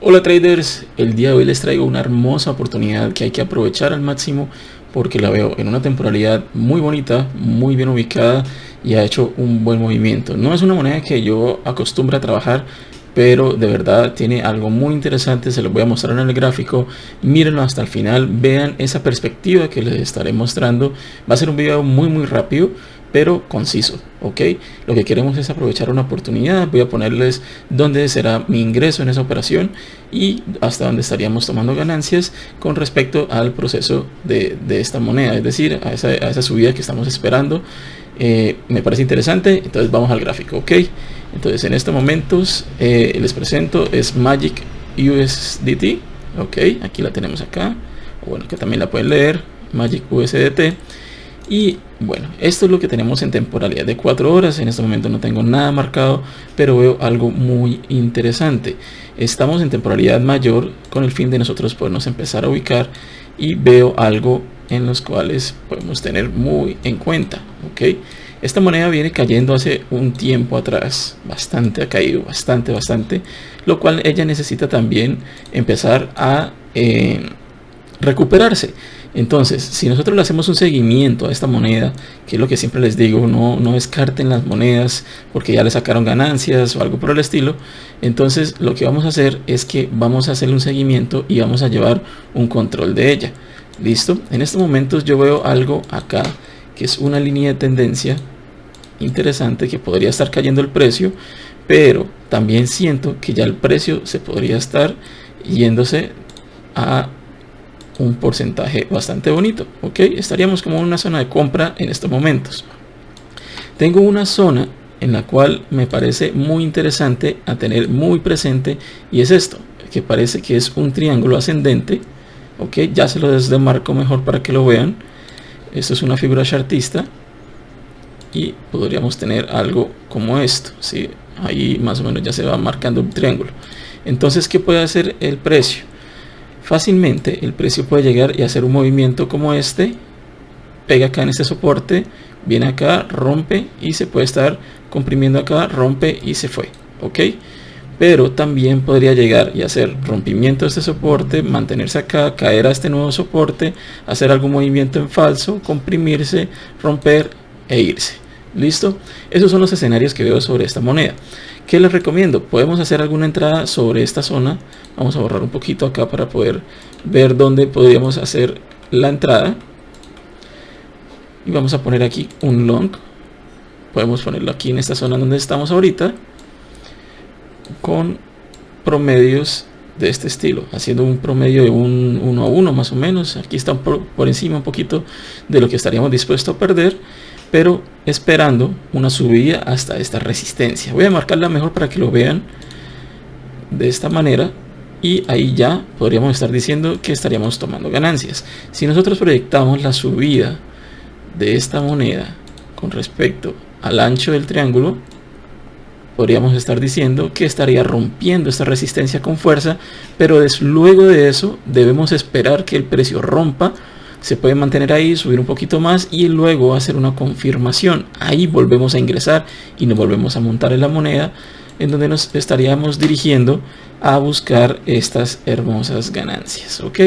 Hola traders, el día de hoy les traigo una hermosa oportunidad que hay que aprovechar al máximo porque la veo en una temporalidad muy bonita, muy bien ubicada y ha hecho un buen movimiento. No es una moneda que yo acostumbro a trabajar, pero de verdad tiene algo muy interesante. Se los voy a mostrar en el gráfico, mírenlo hasta el final, vean esa perspectiva que les estaré mostrando. Va a ser un video muy rápido pero conciso, ok. Lo que queremos es aprovechar una oportunidad. Voy a ponerles dónde será mi ingreso en esa operación y hasta dónde estaríamos tomando ganancias con respecto al proceso de esta moneda, es decir, a esa subida que estamos esperando. Me parece interesante, entonces vamos al gráfico, ok. Entonces en estos momentos les presento es Magic USDT, ok. Aquí la tenemos acá, bueno, que también la pueden leer, Magic USDT. Y bueno, esto es lo que tenemos en temporalidad de 4 horas. En este momento no tengo nada marcado, pero veo algo muy interesante. Estamos en temporalidad mayor con el fin de nosotros podernos empezar a ubicar, y veo algo en los cuales podemos tener muy en cuenta, ok. Esta moneda viene cayendo hace un tiempo atrás, bastante ha caído, bastante, lo cual ella necesita también empezar a recuperarse. Entonces, si nosotros le hacemos un seguimiento a esta moneda, que es lo que siempre les digo, no descarten las monedas porque ya le sacaron ganancias o algo por el estilo. Entonces lo que vamos a hacer es que vamos a hacerle un seguimiento y vamos a llevar un control de ella. Listo, en estos momentos yo veo algo acá que es una línea de tendencia interesante que podría estar cayendo el precio, pero también siento que ya el precio se podría estar yéndose a un porcentaje bastante bonito, ok. Estaríamos como en una zona de compra en estos momentos. Tengo una zona en la cual me parece muy interesante a tener muy presente, y es esto, que parece que es un triángulo ascendente, ok. Ya se lo desmarco mejor para que lo vean. Esto es una figura chartista y podríamos tener algo como esto, ¿sí? Ahí más o menos ya se va marcando un triángulo. Entonces, ¿qué puede hacer el precio? Fácilmente el precio puede llegar y hacer un movimiento como este, pega acá en este soporte, viene acá, rompe y se puede estar comprimiendo acá, rompe y se fue, ok. Pero también podría llegar y hacer rompimiento de este soporte, mantenerse acá, caer a este nuevo soporte, hacer algún movimiento en falso, comprimirse, romper e irse. ¿Listo? Esos son los escenarios que veo sobre esta moneda. ¿Qué les recomiendo? Podemos hacer alguna entrada sobre esta zona. Vamos a borrar un poquito acá para poder ver dónde podríamos hacer la entrada. Y vamos a poner aquí un long. Podemos ponerlo aquí en esta zona donde estamos ahorita, con promedios de este estilo, haciendo un promedio de un 1 a 1 más o menos. Aquí está por encima un poquito de lo que estaríamos dispuestos a perder, pero esperando una subida hasta esta resistencia. Voy a marcarla mejor para que lo vean de esta manera, y ahí ya podríamos estar diciendo que estaríamos tomando ganancias. Si nosotros proyectamos la subida de esta moneda con respecto al ancho del triángulo, podríamos estar diciendo que estaría rompiendo esta resistencia con fuerza, pero luego de eso debemos esperar que el precio rompa. Se puede mantener ahí, subir un poquito más y luego hacer una confirmación. Ahí volvemos a ingresar y nos volvemos a montar en la moneda, en donde nos estaríamos dirigiendo a buscar estas hermosas ganancias, ok.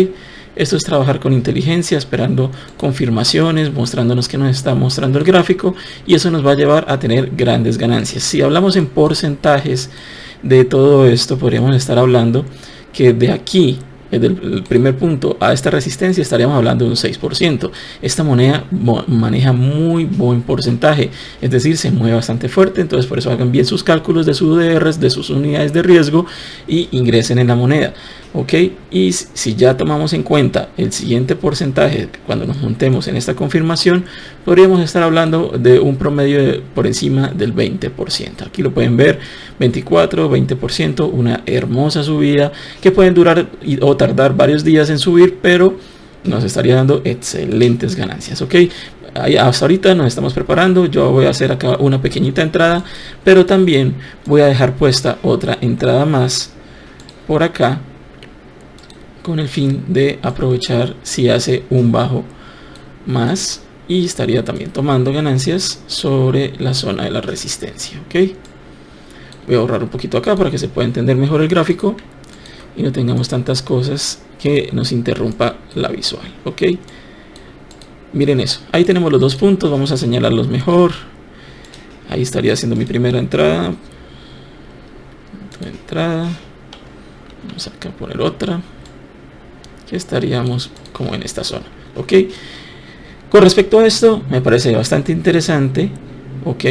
Esto es trabajar con inteligencia, esperando confirmaciones, mostrándonos que nos está mostrando el gráfico, y eso nos va a llevar a tener grandes ganancias. Si hablamos en porcentajes de todo esto, podríamos estar hablando que de aquí, del primer punto a esta resistencia, estaríamos hablando de un 6%. Esta moneda maneja muy buen porcentaje, es decir, se mueve bastante fuerte. Entonces por eso hagan bien sus cálculos de sus UDRs, de sus unidades de riesgo, y ingresen en la moneda, ok. Y si ya tomamos en cuenta el siguiente porcentaje, cuando nos montemos en esta confirmación, podríamos estar hablando de un promedio por encima del 20%. Aquí lo pueden ver, 24, 20%, una hermosa subida que pueden durar o tardar varios días en subir, pero nos estaría dando excelentes ganancias, ok. Hasta ahorita nos estamos preparando. Yo voy a hacer acá una pequeñita entrada, pero también voy a dejar puesta otra entrada más por acá, con el fin de aprovechar si hace un bajo más, y estaría también tomando ganancias sobre la zona de la resistencia, ok. Voy a ahorrar un poquito acá para que se pueda entender mejor el gráfico. y no tengamos tantas cosas que nos interrumpa la visual. Ok, miren eso, ahí tenemos los 2 puntos, vamos a señalarlos mejor. Ahí estaría haciendo mi primera entrada. Vamos acá a poner otra, que estaríamos como en esta zona. Ok, con respecto a esto me parece bastante interesante, ok,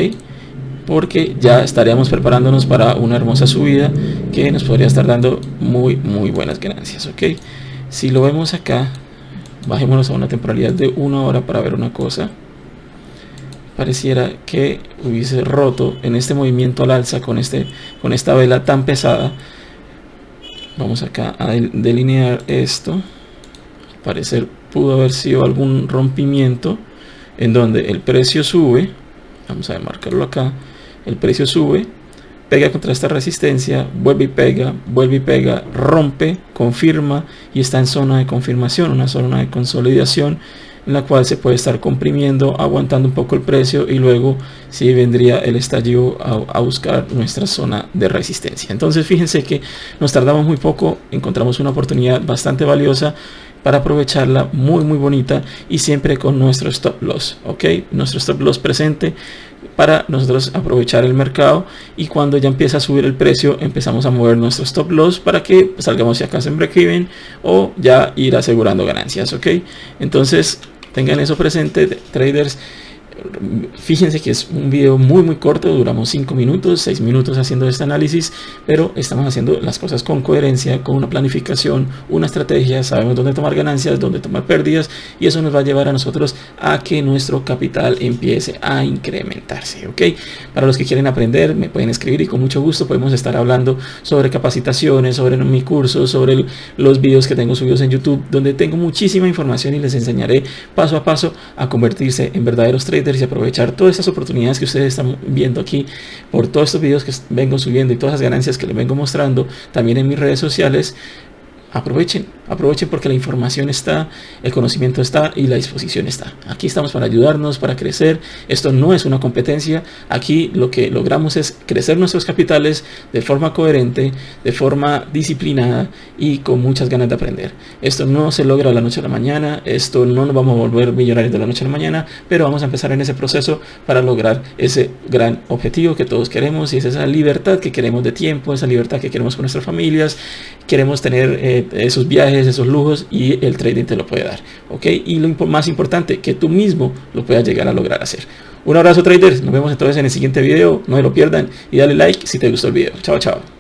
porque ya estaríamos preparándonos para una hermosa subida que nos podría estar dando muy buenas ganancias. Ok, si lo vemos acá, bajémonos a una temporalidad de 1 hora para ver una cosa. Pareciera que hubiese roto en este movimiento al alza con esta vela tan pesada. Vamos acá a delinear esto. Al parecer pudo haber sido algún rompimiento en donde el precio sube. Vamos a marcarlo acá. El precio sube, pega contra esta resistencia, vuelve y pega, rompe, confirma y está en zona de confirmación, una zona de consolidación en la cual se puede estar comprimiendo, aguantando un poco el precio, y luego sí vendría el estallido a buscar nuestra zona de resistencia. Entonces fíjense que nos tardamos muy poco, encontramos una oportunidad bastante valiosa para aprovecharla, muy bonita, y siempre con nuestro stop loss, ok, nuestro stop loss presente para nosotros aprovechar el mercado, y cuando ya empieza a subir el precio empezamos a mover nuestro stop loss para que salgamos ya casi en break even o ya ir asegurando ganancias. Ok, entonces tengan eso presente, traders. Fíjense que es un video muy corto, duramos 5 minutos, 6 minutos haciendo este análisis, pero estamos haciendo las cosas con coherencia, con una planificación, una estrategia, sabemos dónde tomar ganancias, dónde tomar pérdidas, y eso nos va a llevar a nosotros a que nuestro capital empiece a incrementarse. Ok, para los que quieren aprender me pueden escribir y con mucho gusto podemos estar hablando sobre capacitaciones, sobre mi curso, sobre los videos que tengo subidos en YouTube, donde tengo muchísima información y les enseñaré paso a paso a convertirse en verdaderos traders y aprovechar todas estas oportunidades que ustedes están viendo aquí por todos estos videos que vengo subiendo y todas las ganancias que les vengo mostrando también en mis redes sociales. Aprovechen porque la información está, el conocimiento está y la disposición está. Aquí estamos para ayudarnos, para crecer. Esto no es una competencia. Aquí lo que logramos es crecer nuestros capitales de forma coherente, de forma disciplinada y con muchas ganas de aprender. Esto no se logra de la noche a la mañana. Esto no nos vamos a volver millonarios de la noche a la mañana, pero vamos a empezar en ese proceso para lograr ese gran objetivo que todos queremos, y es esa libertad que queremos de tiempo, esa libertad que queremos con nuestras familias. Queremos tener esos viajes, esos lujos, y el trading te lo puede dar. Ok, y lo más importante, que tú mismo lo puedas llegar a lograr hacer. Un abrazo, traders, nos vemos entonces en el siguiente video, no me lo pierdan, y dale like si te gustó el video. Chao.